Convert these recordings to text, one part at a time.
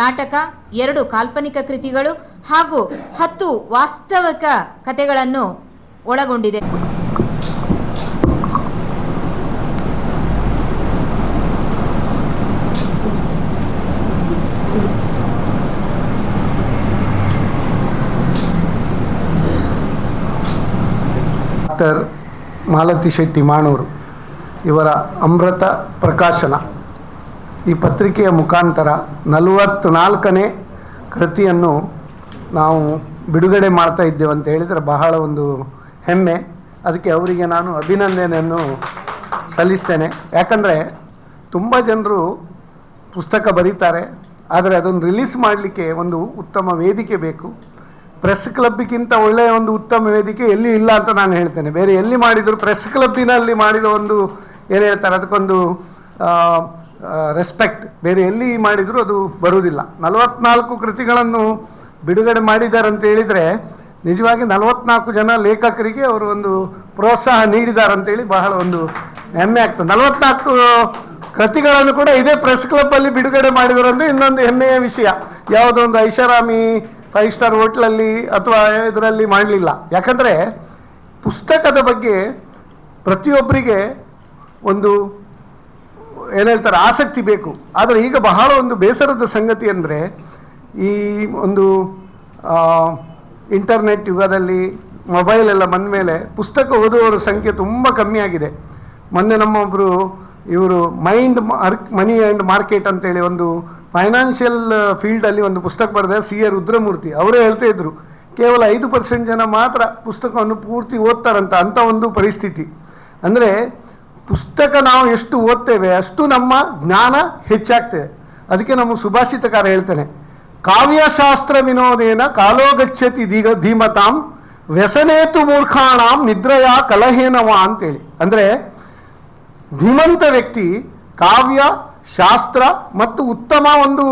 ನಾಟಕ, 2 ಕಾಲ್ಪನಿಕ ಕೃತಿಗಳು ಹಾಗೂ 10 ವಾಸ್ತವಿಕ ಕಥೆಗಳನ್ನು ಒಳಗೊಂಡಿದೆ. ಡಾಕ್ಟರ್ ಮಾಲತಿ ಶೆಟ್ಟಿ ಮಾಣೂರು ಇವರ ಅಮೃತ ಪ್ರಕಾಶನ ಈ ಪತ್ರಿಕೆಯ ಮುಖಾಂತರ 44ನೇ ಕೃತಿಯನ್ನು ನಾವು ಬಿಡುಗಡೆ ಮಾಡ್ತಾ ಇದ್ದೇವೆ ಅಂತ ಹೇಳಿದರೆ ಬಹಳ ಒಂದು ಹೆಮ್ಮೆ. ಅದಕ್ಕೆ ಅವರಿಗೆ ನಾನು ಅಭಿನಂದನೆಯನ್ನು ಸಲ್ಲಿಸ್ತೇನೆ. ಯಾಕಂದರೆ ತುಂಬ ಜನರು ಪುಸ್ತಕ ಬರೀತಾರೆ, ಆದರೆ ಅದನ್ನು ರಿಲೀಸ್ ಮಾಡಲಿಕ್ಕೆ ಒಂದು ಉತ್ತಮ ವೇದಿಕೆ ಬೇಕು. ಪ್ರೆಸ್ ಕ್ಲಬ್ಗಿಂತ ಒಳ್ಳೆಯ ಒಂದು ಉತ್ತಮ ವೇದಿಕೆ ಎಲ್ಲಿ ಇಲ್ಲ ಅಂತ ನಾನು ಹೇಳ್ತೇನೆ. ಬೇರೆ ಎಲ್ಲಿ ಮಾಡಿದರೂ ಪ್ರೆಸ್ ಕ್ಲಬ್ಬಿನಲ್ಲಿ ಮಾಡಿದ ಒಂದು ಏನು ಹೇಳ್ತಾರೆ ಅದಕ್ಕೊಂದು ರೆಸ್ಪೆಕ್ಟ್ ಬೇರೆ ಎಲ್ಲಿ ಮಾಡಿದರೂ ಅದು ಬರುವುದಿಲ್ಲ. 44 ಕೃತಿಗಳನ್ನು ಬಿಡುಗಡೆ ಮಾಡಿದ್ದಾರೆ ಅಂತ ಹೇಳಿದರೆ ನಿಜವಾಗಿ 44 ಜನ ಲೇಖಕರಿಗೆ ಅವರು ಒಂದು ಪ್ರೋತ್ಸಾಹ ನೀಡಿದ್ದಾರೆ ಅಂತೇಳಿ ಬಹಳ ಒಂದು ಹೆಮ್ಮೆ ಆಗ್ತದೆ. 44 ಕೃತಿಗಳನ್ನು ಕೂಡ ಇದೇ ಪ್ರೆಸ್ ಕ್ಲಬ್ಬಲ್ಲಿ ಬಿಡುಗಡೆ ಮಾಡಿದರು ಅಂದರೆ ಇನ್ನೊಂದು ಹೆಮ್ಮೆಯ ವಿಷಯ. ಯಾವುದೋ ಒಂದು ಐಷಾರಾಮಿ 5 ಸ್ಟಾರ್ ಹೋಟ್ಲಲ್ಲಿ ಅಥವಾ ಇದರಲ್ಲಿ ಮಾಡಲಿಲ್ಲ. ಯಾಕಂದರೆ ಪುಸ್ತಕದ ಬಗ್ಗೆ ಪ್ರತಿಯೊಬ್ಬರಿಗೆ ಒಂದು ಏನು ಹೇಳ್ತಾರೆ ಆಸಕ್ತಿ ಬೇಕು. ಆದರೆ ಈಗ ಬಹಳ ಒಂದು ಬೇಸರದ ಸಂಗತಿ ಅಂದರೆ ಈ ಒಂದು ಇಂಟರ್ನೆಟ್ ಯುಗದಲ್ಲಿ ಮೊಬೈಲ್ ಎಲ್ಲ ಬಂದ ಮೇಲೆ ಪುಸ್ತಕ ಓದುವವರ ಸಂಖ್ಯೆ ತುಂಬ ಕಮ್ಮಿ ಆಗಿದೆ. ಮೊನ್ನೆ ನಮ್ಮೊಬ್ಬರು ಇವರು ಮನಿ ಆ್ಯಂಡ್ ಮಾರ್ಕೆಟ್ ಅಂತೇಳಿ ಒಂದು ಫೈನಾನ್ಷಿಯಲ್ ಫೀಲ್ಡಲ್ಲಿ ಒಂದು ಪುಸ್ತಕ ಬರೆದ C.A. ರುದ್ರಮೂರ್ತಿ ಅವರೇ ಹೇಳ್ತಾ ಇದ್ರು, ಕೇವಲ 5% ಜನ ಮಾತ್ರ ಪುಸ್ತಕವನ್ನು ಪೂರ್ತಿ ಓದ್ತಾರಂತ. ಅಂಥ ಒಂದು ಪರಿಸ್ಥಿತಿ. ಅಂದರೆ ಪುಸ್ತಕ ನಾವು ಎಷ್ಟು ಓದ್ತೇವೆ ಅಷ್ಟು ನಮ್ಮ ಜ್ಞಾನ ಹೆಚ್ಚಾಗ್ತೇವೆ. ಅದಕ್ಕೆ ನಮ್ಮ ಸುಭಾಷಿತಕಾರ ಹೇಳ್ತಾನೆ, ಕಾವ್ಯಶಾಸ್ತ್ರ ವಿನೋದೇನ ಕಾಲೋ ಗಚ್ಚತಿ ಧೀಮತಾಂ ವ್ಯಸನೇತು ಮೂರ್ಖಾಣಾಂ ನಿದ್ರಯ ಕಲಹೇನವ ಅಂತೇಳಿ. ಅಂದರೆ ಧೀಮಂತ ವ್ಯಕ್ತಿ ಕಾವ್ಯ ಶಾಸ್ತ್ರ ಮತ್ತು ಉತ್ತಮ ಒಂದು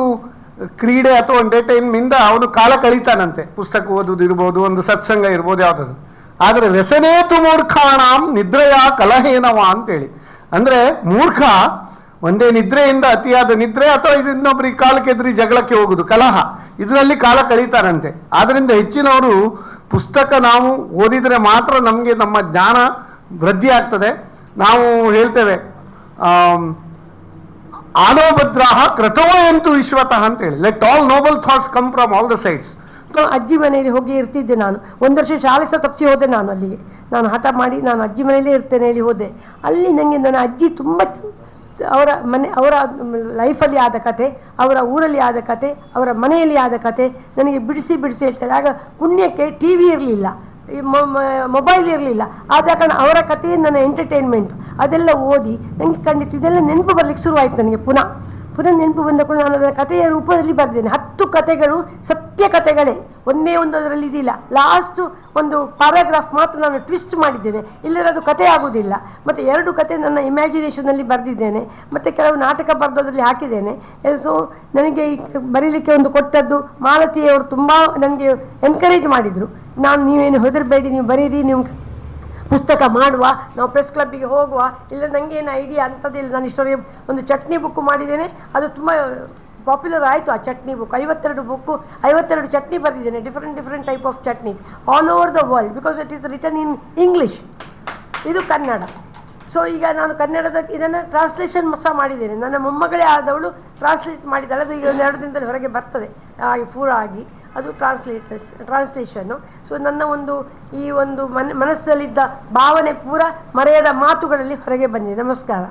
ಕ್ರೀಡೆ ಅಥವಾ ಎಂಟರ್ಟೈನ್ಮೆಂಟ್ ಅವನು ಕಾಲ ಕಳೀತಾನಂತೆ. ಪುಸ್ತಕ ಓದುವುದು ಇರ್ಬೋದು, ಒಂದು ಸತ್ಸಂಗ ಇರ್ಬೋದು, ಯಾವುದಾದ್ರು. ಆದರೆ ವ್ಯಸನೇತು ಮೂರ್ಖಾಣಾಂ ನಿದ್ರೆಯ ಕಲಹೇನವ ಅಂತೇಳಿ. ಅಂದರೆ ಮೂರ್ಖ ಒಂದೇ ನಿದ್ರೆಯಿಂದ ಅತಿಯಾದ ನಿದ್ರೆ ಅಥವಾ ಇದು ಇನ್ನೊಬ್ಬರಿಗೆ ಕಾಲಕ್ಕೆದ್ರಿ ಜಗಳಕ್ಕೆ ಹೋಗುದು ಕಲಹ, ಇದರಲ್ಲಿ ಕಾಲ ಕಳೀತಾರಂತೆ. ಆದ್ದರಿಂದ ಹೆಚ್ಚಿನವರು ಪುಸ್ತಕ ನಾವು ಓದಿದರೆ ಮಾತ್ರ ನಮಗೆ ನಮ್ಮ ಜ್ಞಾನ ವೃದ್ಧಿ ಆಗ್ತದೆ. ನಾವು ಹೇಳ್ತೇವೆ ಆನೋಭದ್ರಾಹ ಕ್ರತೋಯಂತು ವಿಶ್ವತಃ ಅಂತೇಳಿ, let all Nobel thoughts come from all the sides. ಅಜ್ಜಿ ಮನೆಯಲ್ಲಿ ಹೋಗಿ ಇರ್ತಿದ್ದೆ ನಾನು. 1 ವರ್ಷ ಶಾಲೆ ಸಹ ತಪ್ಪಿಸಿ ಹೋದೆ ನಾನು ಅಲ್ಲಿಗೆ. ನಾನು ಹಠ ಮಾಡಿ ನಾನು ಅಜ್ಜಿ ಮನೆಯಲ್ಲೇ ಇರ್ತೇನೆ ಹೇಳಿ ಹೋದೆ. ಅಲ್ಲಿ ನನಗೆ ನನ್ನ ಅಜ್ಜಿ ತುಂಬ ಅವರ ಲೈಫಲ್ಲಿ ಆದ ಕತೆ, ಅವರ ಊರಲ್ಲಿ ಆದ ಕತೆ, ಅವರ ಮನೆಯಲ್ಲಿ ಆದ ಕತೆ ನನಗೆ ಬಿಡಿಸಿ ಹೇಳ್ತಾರೆ. ಆಗ ಪುಣ್ಯಕ್ಕೆ TV ಇರಲಿಲ್ಲ, ಮೊಬೈಲ್ ಇರಲಿಲ್ಲ. ಆದ ಕಾರಣ ಅವರ ಕಥೆ ನನ್ನ ಎಂಟರ್ಟೈನ್ಮೆಂಟ್ ಅದೆಲ್ಲ ಓದಿ ನನಗೆ ಖಂಡಿತ ಇದೆಲ್ಲ ನೆನಪು ಬರಲಿಕ್ಕೆ ಶುರುವಾಯಿತು. ನನಗೆ ಪುನಃ ನೆನಪು ಬಂದ ಕೂಡ ನಾನು ಅದರ ಕಥೆಯ ರೂಪದಲ್ಲಿ ಬರೆದೇನೆ. 10 ಕಥೆಗಳು ಸತ್ಯ ಕಥೆಗಳೇ, ಒಂದೇ ಒಂದು ಅದರಲ್ಲಿ ಇದಿಲ್ಲ. ಲಾಸ್ಟ್ ಒಂದು ಪ್ಯಾರಾಗ್ರಾಫ್ ಮಾತ್ರ ನಾನು ಟ್ವಿಸ್ಟ್ ಮಾಡಿದ್ದೇನೆ, ಇಲ್ಲದ್ರೆ ಅದು ಕಥೆ ಆಗುವುದಿಲ್ಲ. ಮತ್ತು 2 ಕಥೆ ನನ್ನ ಇಮ್ಯಾಜಿನೇಷನಲ್ಲಿ ಬರೆದಿದ್ದೇನೆ, ಮತ್ತು ಕೆಲವು ನಾಟಕ ಬರೆದೋದ್ರಲ್ಲಿ ಹಾಕಿದ್ದೇನೆ. ಸೊ ನನಗೆ ಬರೀಲಿಕ್ಕೆ ಒಂದು ಕೊಟ್ಟದ್ದು ಮಾಲತಿಯವರು ತುಂಬ ನನಗೆ ಎನ್ಕರೇಜ್ ಮಾಡಿದರು. ನೀವೇನು ಹೆದರಬೇಡಿ, ನೀವು ಬರೀರಿ, ನೀವು ಪುಸ್ತಕ ಮಾಡುವ, ನಾವು ಪ್ರೆಸ್ ಕ್ಲಬ್ಬಿಗೆ ಹೋಗುವ, ಇಲ್ಲ ನನಗೇನು ಐಡಿಯಾ ಅಂಥದ್ದಿಲ್ಲ. ನಾನು ಇಷ್ಟೊಂದು ಒಂದು ಚಟ್ನಿ ಬುಕ್ ಮಾಡಿದ್ದೇನೆ, ಅದು ತುಂಬ ಪಾಪ್ಯುಲರ್ ಆಯಿತು ಆ ಚಟ್ನಿ ಬುಕ್. 52 ಚಟ್ನಿ ಬರೆದಿದ್ದೇನೆ, different type of ಚಟ್ನೀಸ್ all over the world, because it is written in English, ಇದು ಕನ್ನಡ. ಸೊ ಈಗ ನಾನು ಕನ್ನಡದ ಇದನ್ನು ಟ್ರಾನ್ಸ್ಲೇಷನ್ ಸಹ ಮಾಡಿದ್ದೇನೆ. ನನ್ನ ಮೊಮ್ಮಗಳೇ ಆದವಳು ಟ್ರಾನ್ಸ್ಲೇಟ್ ಮಾಡಿದ್ದಾಳೆ. ಅದು ಈಗ 1-2 ದಿನದಲ್ಲಿ ಹೊರಗೆ ಬರ್ತದೆ ಪೂರ ಆಗಿ, ಅದು ಟ್ರಾನ್ಸ್ಲೇಷನ್ನು. ಸೊ ನನ್ನ ಈ ಒಂದು ಮನಸ್ಸಲ್ಲಿದ್ದ ಭಾವನೆ ಪೂರ ಮರೆಯದ ಮಾತುಗಳಲ್ಲಿ ಹೊರಗೆ ಬಂದಿದೆ. ನಮಸ್ಕಾರ.